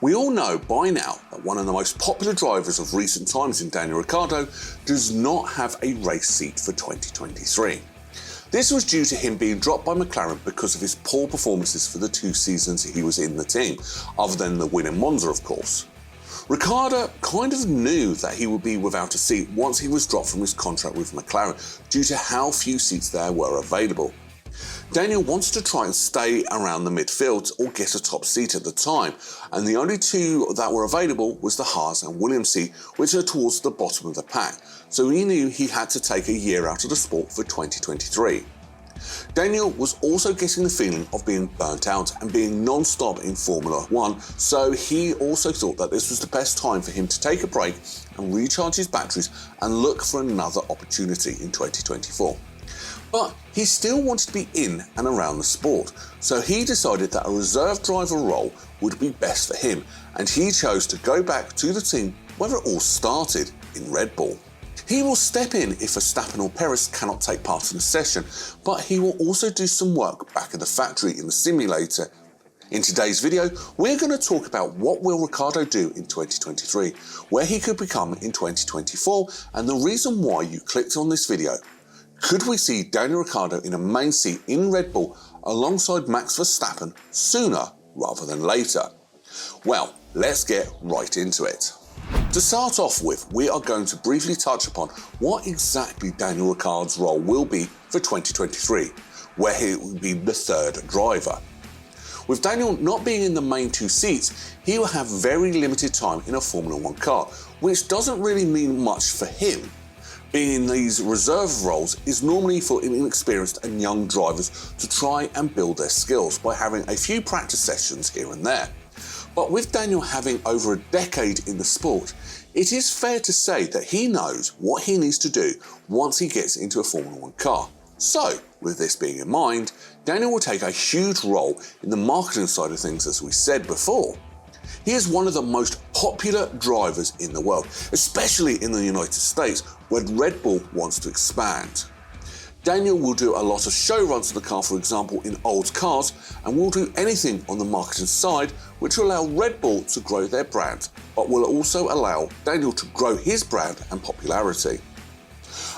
We all know by now that one of the most popular drivers of recent times in Daniel Ricciardo does not have a race seat for 2023. This was due to him being dropped by McLaren because of his poor performances for the 2 seasons he was in the team, other than the win in Monza of course. Ricciardo kind of knew that he would be without a seat once he was dropped from his contract with McLaren due to how few seats there were available. Daniel wanted to try and stay around the midfield or get a top seat at the time, and the only 2 that were available was the Haas and Williams seat, which are towards the bottom of the pack, so he knew he had to take a year out of the sport for 2023. Daniel was also getting the feeling of being burnt out and being non-stop in Formula 1, so he also thought that this was the best time for him to take a break and recharge his batteries and look for another opportunity in 2024. But he still wanted to be in and around the sport, so he decided that a reserve driver role would be best for him, and he chose to go back to the team where it all started, in Red Bull. He will step in if Verstappen or Perez cannot take part in the session, but he will also do some work back at the factory in the simulator. In today's video, we're going to talk about what will Ricciardo do in 2023, where he could become in 2024, and the reason why you clicked on this video. Could we see Daniel Ricciardo in a main seat in Red Bull alongside Max Verstappen sooner rather than later? Well, let's get right into it. To start off with, we are going to briefly touch upon what exactly Daniel Ricciardo's role will be for 2023, where he will be the 3rd driver. With Daniel not being in the main 2 seats, he will have very limited time in a Formula 1 car, which doesn't really mean much for him. Being in these reserve roles is normally for inexperienced and young drivers to try and build their skills by having a few practice sessions here and there. But with Daniel having over a decade in the sport, it is fair to say that he knows what he needs to do once he gets into a Formula 1 car. So, with this being in mind, Daniel will take a huge role in the marketing side of things, as we said before. He is one of the most popular drivers in the world, especially in the United States, where Red Bull wants to expand. Daniel will do a lot of show runs of the car, for example, in old cars, and will do anything on the marketing side which will allow Red Bull to grow their brand, but will also allow Daniel to grow his brand and popularity.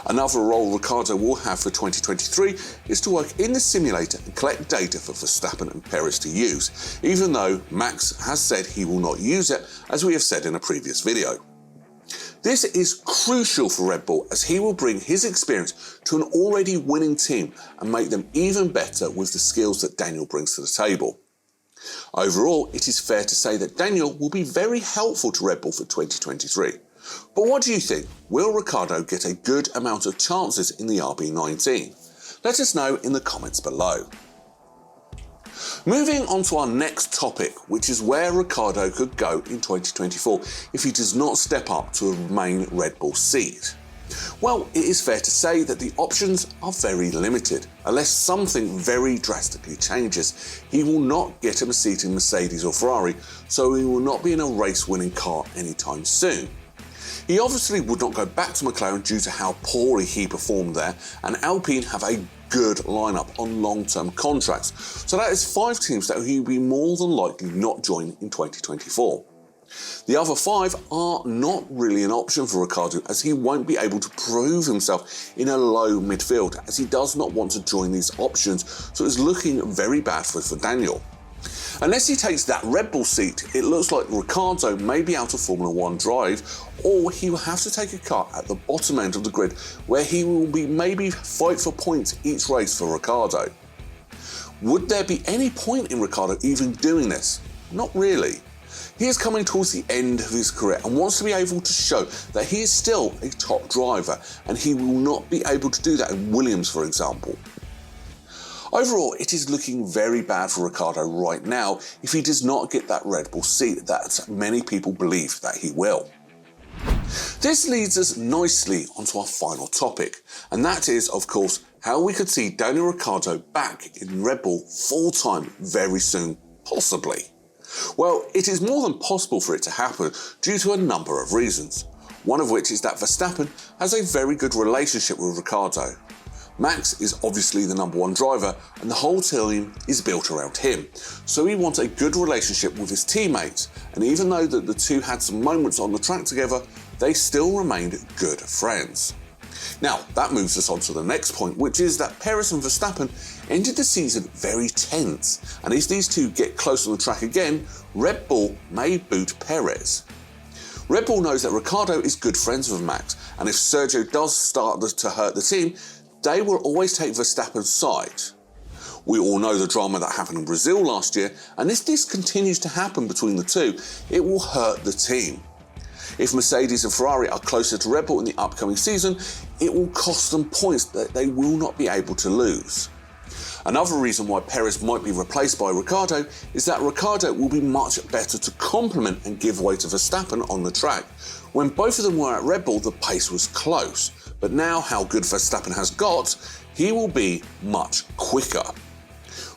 Another role Ricciardo will have for 2023 is to work in the simulator and collect data for Verstappen and Perez to use, even though Max has said he will not use it, as we have said in a previous video. This is crucial for Red Bull, as he will bring his experience to an already winning team and make them even better with the skills that Daniel brings to the table. Overall, it is fair to say that Daniel will be very helpful to Red Bull for 2023. But what do you think? Will Ricciardo get a good amount of chances in the RB19? Let us know in the comments below. Moving on to our next topic, which is where Ricciardo could go in 2024 if he does not step up to a main Red Bull seat. Well, it is fair to say that the options are very limited. Unless something very drastically changes, he will not get a seat in Mercedes or Ferrari, so he will not be in a race-winning car anytime soon. He obviously would not go back to McLaren due to how poorly he performed there, and Alpine have a good lineup on long-term contracts, so that is 5 teams that he will be more than likely not joining in 2024. The other 5 are not really an option for Ricciardo, as he won't be able to prove himself in a low midfield, as he does not want to join these options, so it's looking very bad for Daniel. Unless he takes that Red Bull seat, it looks like Ricciardo may be out of Formula 1 drive, or he will have to take a car at the bottom end of the grid, where he will be maybe fight for points each race for Ricciardo. Would there be any point in Ricciardo even doing this? Not really. He is coming towards the end of his career and wants to be able to show that he is still a top driver, and he will not be able to do that in Williams, for example. Overall, it is looking very bad for Ricciardo right now if he does not get that Red Bull seat that many people believe that he will. This leads us nicely onto our final topic, and that is, of course, how we could see Daniel Ricciardo back in Red Bull full-time very soon, possibly. Well, it is more than possible for it to happen due to a number of reasons, one of which is that Verstappen has a very good relationship with Ricciardo. Max is obviously the #1 driver and the whole team is built around him, so he wants a good relationship with his teammates, and even though the two had some moments on the track together, they still remained good friends. Now, that moves us on to the next point, which is that Perez and Verstappen ended the season very tense, and if these two get close on the track again, Red Bull may boot Perez. Red Bull knows that Ricciardo is good friends with Max, and if Sergio does start to hurt the team, they will always take Verstappen's side. We all know the drama that happened in Brazil last year, and if this continues to happen between the two, it will hurt the team. If Mercedes and Ferrari are closer to Red Bull in the upcoming season, it will cost them points that they will not be able to lose. Another reason why Perez might be replaced by Ricciardo is that Ricciardo will be much better to complement and give way to Verstappen on the track. When both of them were at Red Bull, the pace was close, but now how good Verstappen has got, he will be much quicker.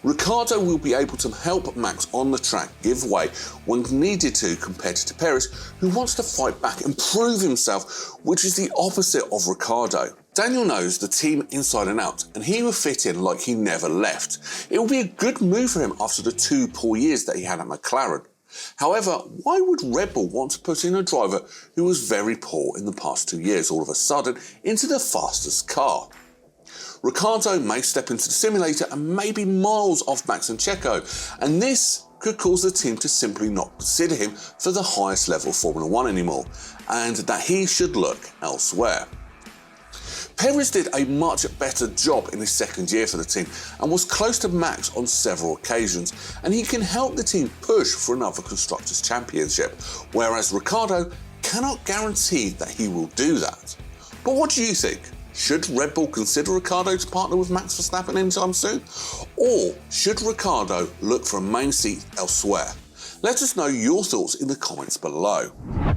Ricciardo will be able to help Max on the track give way when needed to compared to Perez, who wants to fight back and prove himself, which is the opposite of Ricciardo. Daniel knows the team inside and out, and he will fit in like he never left. It will be a good move for him after the 2 poor years that he had at McLaren. However, why would Red Bull want to put in a driver who was very poor in the past 2 years all of a sudden into the fastest car? Ricciardo may step into the simulator and may be miles off Max and Checo, and this could cause the team to simply not consider him for the highest level Formula 1 anymore, and that he should look elsewhere. Perez did a much better job in his second year for the team and was close to Max on several occasions, and he can help the team push for another Constructors' Championship, whereas Ricciardo cannot guarantee that he will do that. But what do you think? Should Red Bull consider Ricciardo to partner with Max Verstappen anytime soon? Or should Ricciardo look for a main seat elsewhere? Let us know your thoughts in the comments below.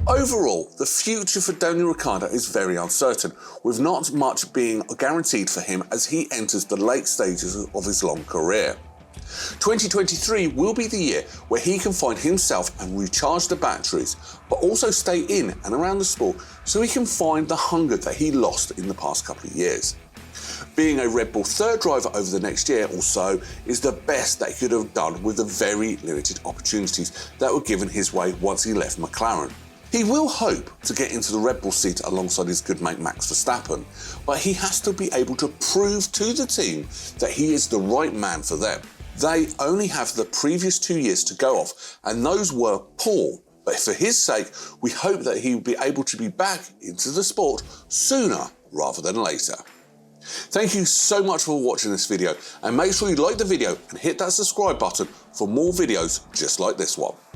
Overall, the future for Daniel Ricciardo is very uncertain, with not much being guaranteed for him as he enters the late stages of his long career. 2023 will be the year where he can find himself and recharge the batteries, but also stay in and around the sport so he can find the hunger that he lost in the past couple of years. Being a Red Bull third driver over the next year or so is the best that he could have done with the very limited opportunities that were given his way once he left McLaren. He will hope to get into the Red Bull seat alongside his good mate Max Verstappen, but he has to be able to prove to the team that he is the right man for them. They only have the previous 2 years to go off, and those were poor, but for his sake, we hope that he will be able to be back into the sport sooner rather than later. Thank you so much for watching this video, and make sure you like the video and hit that subscribe button for more videos just like this one.